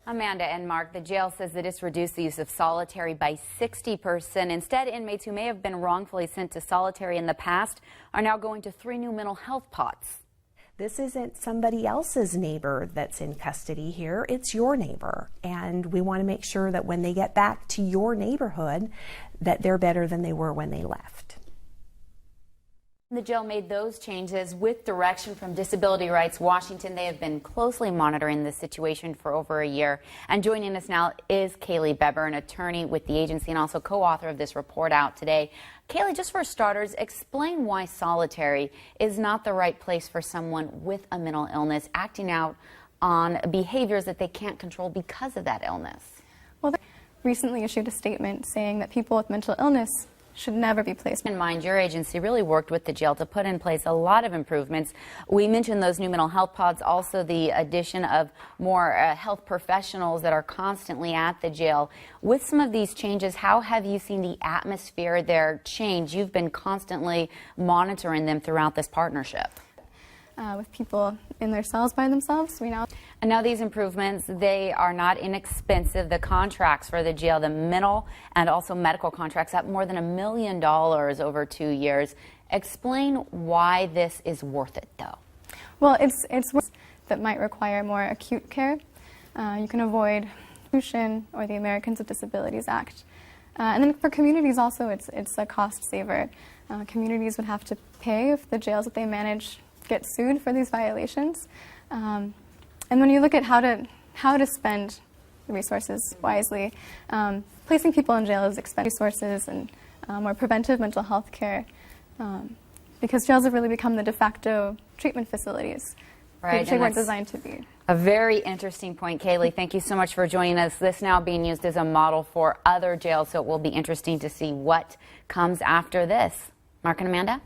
Amanda and Mark, the jail says that it's reduced the use of solitary by 60%. Instead, inmates who may have been wrongfully sent to solitary in the past are now going to 3 new mental health pods. This isn't somebody else's neighbor that's in custody here, it's your neighbor. And we want to make sure that when they get back to your neighborhood, that they're better than they were when they left. The jail made those changes with direction from Disability Rights Washington. They have been closely monitoring this situation for over a year. And joining us now is Kaylee Beber, an attorney with the agency and also co-author of this report out today. Kaylee, just for starters, explain why solitary is not the right place for someone with a mental illness acting out on behaviors that they can't control because of that illness. Well, they recently issued a statement saying that people with mental illness should never be placed. In mind, your agency really worked with the jail to put in place a lot of improvements. We mentioned those new mental health pods, also the addition of more health professionals that are constantly at the jail. With some of these changes, how have you seen the atmosphere there change? You've been constantly monitoring them throughout this partnership. With people in their cells by themselves, And now these improvements, they are not inexpensive. The contracts for the jail, the mental and also medical contracts, up more than $1 million over 2 years. Explain why this is worth it, though. Well, it's that might require more acute care. You can avoid pollution or the Americans with Disabilities Act. And then for communities also, it's a cost saver. Communities would have to pay if the jails that they manage get sued for these violations. And when you look at how to spend the resources wisely, placing people in jail is expensive resources and more preventive mental health care, because jails have really become the de facto treatment facilities. Right, they weren't designed to be. A very interesting point, Kaylee. Thank you so much for joining us. This now being used as a model for other jails, so it will be interesting to see what comes after this. Mark and Amanda?